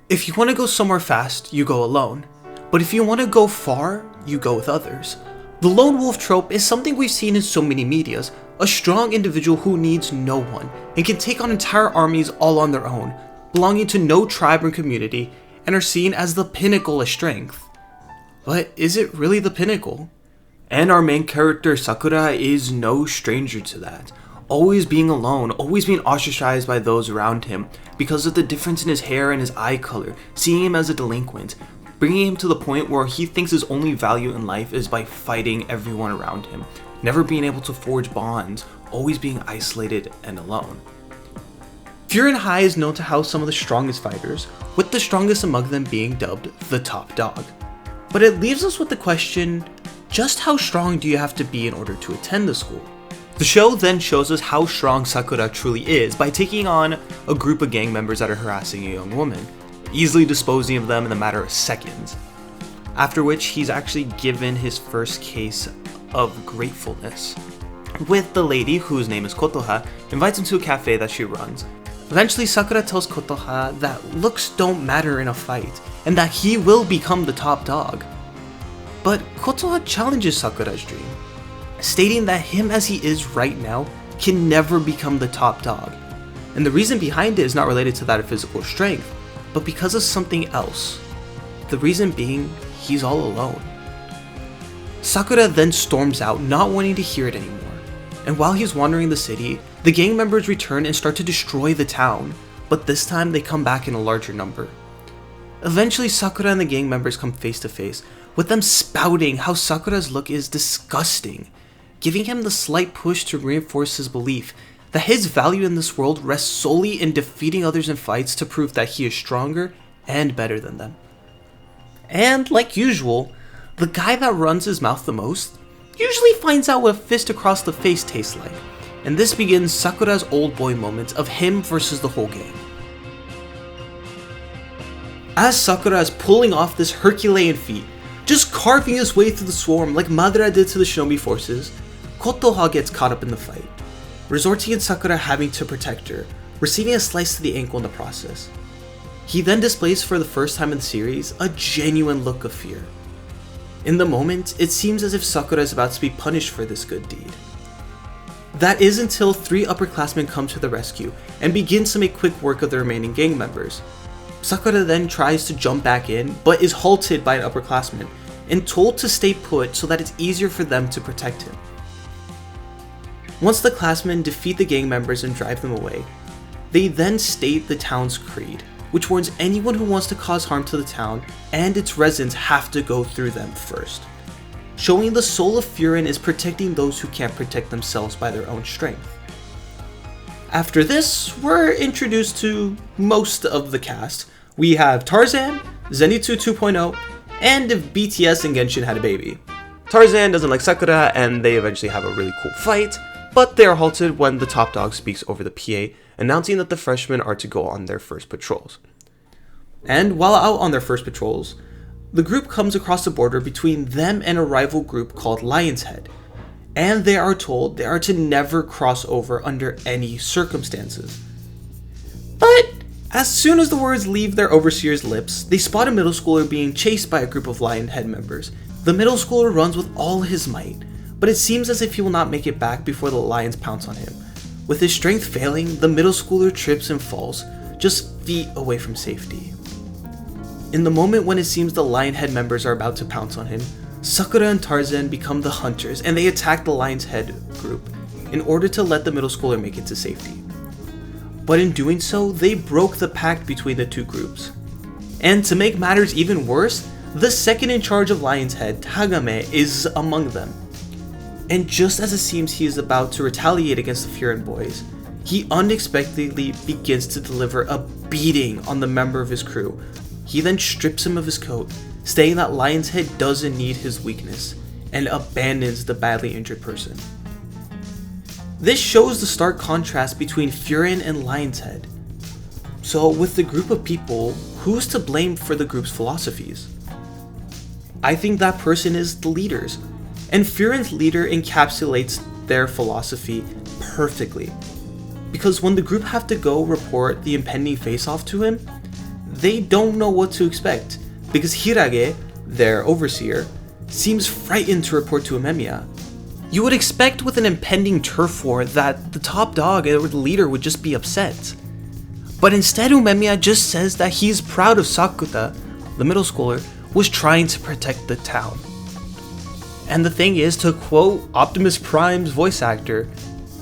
If you want to go somewhere fast, you go alone. But if you want to go far, you go with others. The lone wolf trope is something we've seen in so many medias, a strong individual who needs no one and can take on entire armies all on their own, belonging to no tribe or community, and are seen as the pinnacle of strength. But is it really the pinnacle? And our main character Sakura is no stranger to that. Always being alone, always being ostracized by those around him because of the difference in his hair and his eye color, seeing him as a delinquent, bringing him to the point where he thinks his only value in life is by fighting everyone around him, never being able to forge bonds, always being isolated and alone. Furin High is known to house some of the strongest fighters, with the strongest among them being dubbed the top dog. But it leaves us with the question, just how strong do you have to be in order to attend the school? The show then shows us how strong Sakura truly is by taking on a group of gang members that are harassing a young woman, easily disposing of them in a matter of seconds. After which he's actually given his first case of gratefulness, with the lady, whose name is Kotoha, invites him to a cafe that she runs. Eventually Sakura tells Kotoha that looks don't matter in a fight, and that he will become the top dog. But Kotoha challenges Sakura's dream, stating that him as he is right now can never become the top dog. And the reason behind it is not related to that of physical strength, but because of something else. The reason being, he's all alone. Sakura then storms out, not wanting to hear it anymore. And while he's wandering the city, the gang members return and start to destroy the town, but this time they come back in a larger number. Eventually Sakura and the gang members come face to face, with them spouting how Sakura's look is disgusting, giving him the slight push to reinforce his belief that his value in this world rests solely in defeating others in fights to prove that he is stronger and better than them. And like usual, the guy that runs his mouth the most usually finds out what a fist across the face tastes like, and this begins Sakura's old boy moment of him versus the whole gang. As Sakura is pulling off this Herculean feat, just carving his way through the swarm like Madara did to the Shinobi forces, Kotoha gets caught up in the fight, resorting in Sakura having to protect her, receiving a slice to the ankle in the process. He then displays for the first time in the series a genuine look of fear. In the moment, it seems as if Sakura is about to be punished for this good deed. That is until 3 upperclassmen come to the rescue and begin to make quick work of the remaining gang members. Sakura then tries to jump back in, but is halted by an upperclassman and told to stay put so that it's easier for them to protect him. Once the classmen defeat the gang members and drive them away, they then state the town's creed, which warns anyone who wants to cause harm to the town and its residents have to go through them first, showing the soul of Furin is protecting those who can't protect themselves by their own strength. After this, we're introduced to most of the cast. We have Tarzan, Zenitsu 2.0, and if BTS and Genshin had a baby. Tarzan doesn't like Sakura and they eventually have a really cool fight, but they are halted when the top dog speaks over the PA, announcing that the freshmen are to go on their first patrols. And while out on their first patrols, the group comes across the border between them and a rival group called Lion's Head, and they are told they are to never cross over under any circumstances. But as soon as the words leave their overseer's lips, they spot a middle schooler being chased by a group of Lion Head members. The middle schooler runs with all his might, but it seems as if he will not make it back before the lions pounce on him. With his strength failing, the middle schooler trips and falls, just feet away from safety. In the moment when it seems the Lion Head members are about to pounce on him, Sakura and Tarzan become the hunters and they attack the Lion's Head group in order to let the middle schooler make it to safety. But in doing so, they broke the pact between the two groups. And to make matters even worse, the second in charge of Lion's Head, Tagame, is among them. And just as it seems he is about to retaliate against the Furin boys, he unexpectedly begins to deliver a beating on the member of his crew. He then strips him of his coat, stating that Lion's Head doesn't need his weakness, and abandons the badly injured person. This shows the stark contrast between Furin and Lion's Head. So with the group of people, who's to blame for the group's philosophies? I think that person is the leaders, and Furin's leader encapsulates their philosophy perfectly. Because when the group have to go report the impending face-off to him, they don't know what to expect, because Hirage, their overseer, seems frightened to report to Umemiya. You would expect with an impending turf war that the top dog or the leader would just be upset. But instead Umemiya just says that he's proud of Sakuta, the middle schooler, was trying to protect the town. And the thing is, to quote Optimus Prime's voice actor,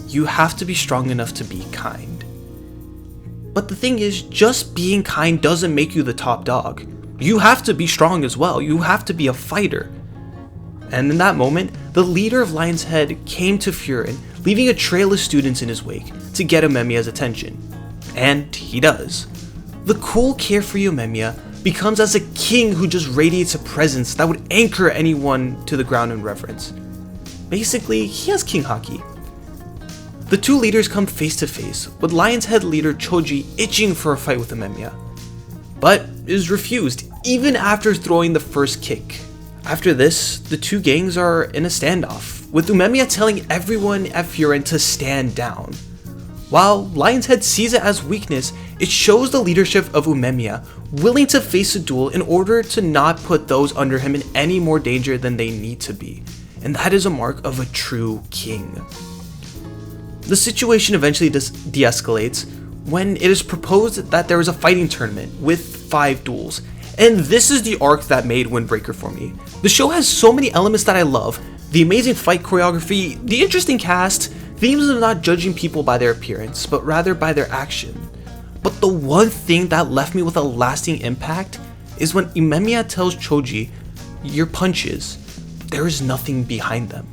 you have to be strong enough to be kind. But the thing is, just being kind doesn't make you the top dog. You have to be strong as well. You have to be a fighter. And in that moment, the leader of Lion's Head came to Furin, leaving a trail of students in his wake to get Umemiya's attention. And he does. The cool, carefree Umemiya becomes as a king who just radiates a presence that would anchor anyone to the ground in reverence. Basically, he has king haki. The two leaders come face to face, with Lion's Head leader Choji itching for a fight with Umemiya, but is refused even after throwing the first kick. After this, the two gangs are in a standoff, with Umemiya telling everyone at Furin to stand down. While Lion's Head sees it as weakness, it shows the leadership of Umemiya willing to face a duel in order to not put those under him in any more danger than they need to be, and that is a mark of a true king. The situation eventually de-escalates when it is proposed that there is a fighting tournament with 5 duels, and this is the arc that made Windbreaker for me. The show has so many elements that I love: the amazing fight choreography, the interesting cast, themes of not judging people by their appearance, but rather by their action. But the one thing that left me with a lasting impact is when Umemiya tells Choji, "Your punches, there is nothing behind them."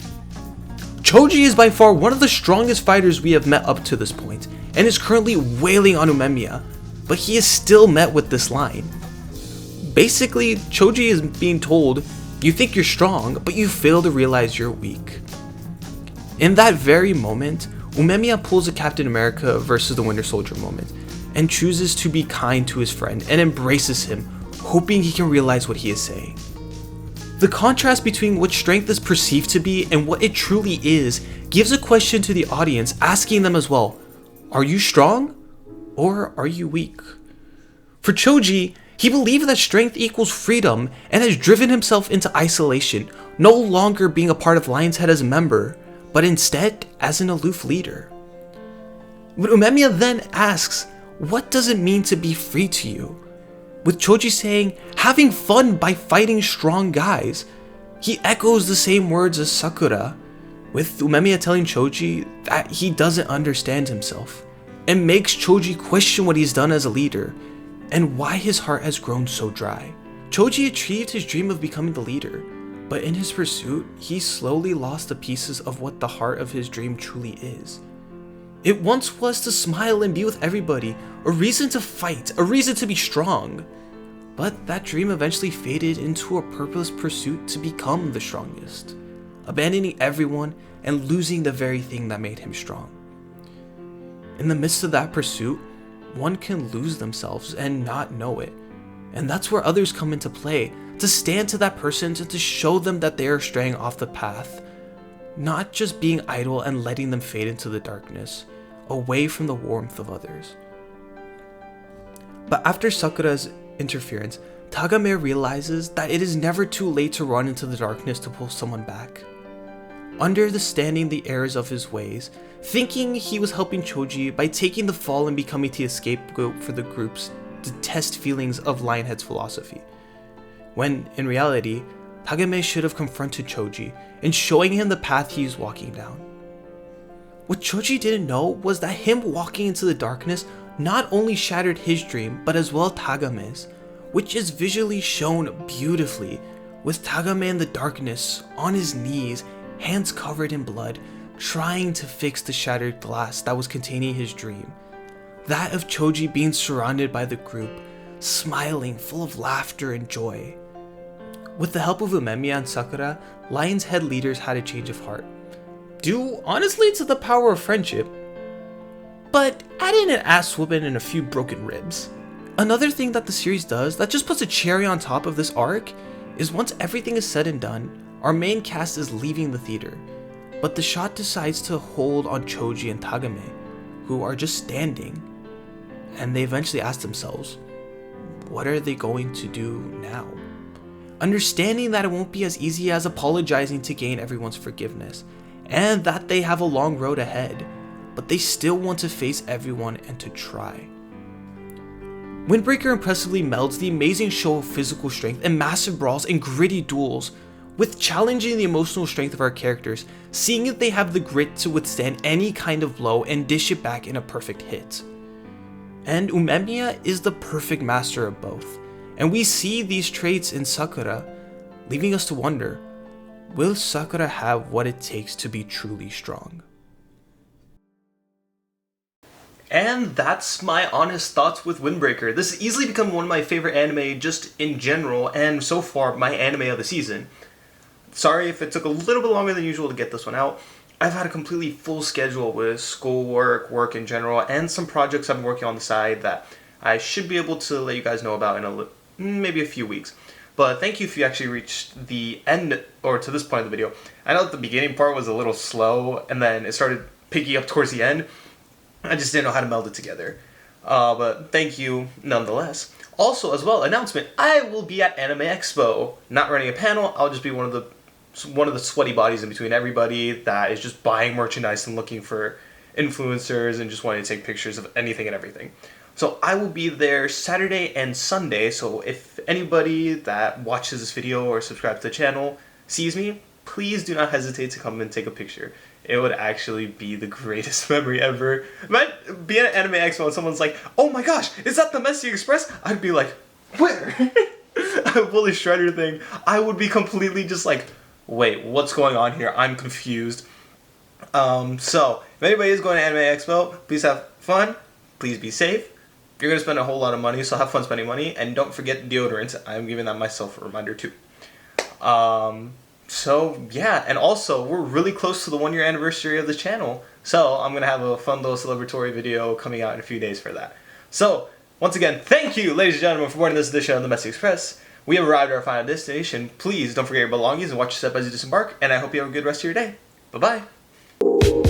Choji is by far one of the strongest fighters we have met up to this point, and is currently wailing on Umemiya, but he is still met with this line. Basically, Choji is being told, you think you're strong, but you fail to realize you're weak. In that very moment, Umemiya pulls a Captain America versus the Winter Soldier moment, and chooses to be kind to his friend and embraces him, hoping he can realize what he is saying. The contrast between what strength is perceived to be and what it truly is gives a question to the audience, asking them as well, are you strong or are you weak? For Choji, he believed that strength equals freedom and has driven himself into isolation, no longer being a part of Lion's Head as a member, but instead as an aloof leader. But Umemiya then asks, what does it mean to be free to you? With Choji saying, having fun by fighting strong guys. He echoes the same words as Sakura, with Umemiya telling Choji that he doesn't understand himself, and makes Choji question what he's done as a leader, and why his heart has grown so dry. Choji achieved his dream of becoming the leader, but in his pursuit, he slowly lost the pieces of what the heart of his dream truly is. It once was to smile and be with everybody, a reason to fight, a reason to be strong. But that dream eventually faded into a purposeless pursuit to become the strongest, abandoning everyone and losing the very thing that made him strong. In the midst of that pursuit, one can lose themselves and not know it. And that's where others come into play, to stand to that person and to show them that they are straying off the path, not just being idle and letting them fade into the darkness, away from the warmth of others. But after Sakura's interference, Tagame realizes that it is never too late to run into the darkness to pull someone back. Understanding the errors of his ways, thinking he was helping Choji by taking the fall and becoming the scapegoat for the group's detest feelings of Lionhead's philosophy, when in reality, Tagame should have confronted Choji and showing him the path he is walking down. What Choji didn't know was that him walking into the darkness not only shattered his dream, but as well Tagame's, which is visually shown beautifully, with Tagame in the darkness, on his knees, hands covered in blood, trying to fix the shattered glass that was containing his dream. That of Choji being surrounded by the group, smiling, full of laughter and joy. With the help of Umemiya and Sakura, Lion's Head leaders had a change of heart, due honestly to the power of friendship, but add in an ass whooping and a few broken ribs. Another thing that the series does that just puts a cherry on top of this arc is once everything is said and done, our main cast is leaving the theater, but the shot decides to hold on Choji and Tagame, who are just standing, and they eventually ask themselves, what are they going to do now? Understanding that it won't be as easy as apologizing to gain everyone's forgiveness, and that they have a long road ahead, but they still want to face everyone and to try. Windbreaker impressively melds the amazing show of physical strength and massive brawls and gritty duels with challenging the emotional strength of our characters, seeing if they have the grit to withstand any kind of blow and dish it back in a perfect hit. And Umemiya is the perfect master of both, and we see these traits in Sakura, leaving us to wonder, will Sakura have what it takes to be truly strong? And that's my honest thoughts with Windbreaker. This has easily become one of my favorite anime just in general, and so far my anime of the season. Sorry if it took a little bit longer than usual to get this one out. I've had a completely full schedule with schoolwork, work in general, and some projects I'm working on the side that I should be able to let you guys know about in maybe a few weeks. But thank you if you actually reached the end, or to this point of the video. I know that the beginning part was a little slow, and then it started picking up towards the end. I just didn't know how to meld it together. But thank you nonetheless. Also, as well, announcement, I will be at Anime Expo. Not running a panel, I'll just be one of the sweaty bodies in between everybody that is just buying merchandise and looking for influencers and just wanting to take pictures of anything and everything. So I will be there Saturday and Sunday, so if anybody that watches this video or subscribes to the channel sees me, please do not hesitate to come and take a picture. It would actually be the greatest memory ever. Being at Anime Expo and someone's like, oh my gosh, is that the Messy Express? I'd be like, where? I pull the shredder thing. I would be completely just like, wait, what's going on here? I'm confused. So, if anybody is going to Anime Expo, please have fun. Please be safe. You're going to spend a whole lot of money, so have fun spending money. And don't forget deodorant. I'm giving that myself a reminder too. So, yeah. And also, we're really close to the 1-year anniversary of the channel. So, I'm going to have a fun little celebratory video coming out in a few days for that. So, once again, thank you, ladies and gentlemen, for boarding this edition of the Messy Express. We have arrived at our final destination. Please don't forget your belongings and watch your step as you disembark. And I hope you have a good rest of your day. Bye-bye.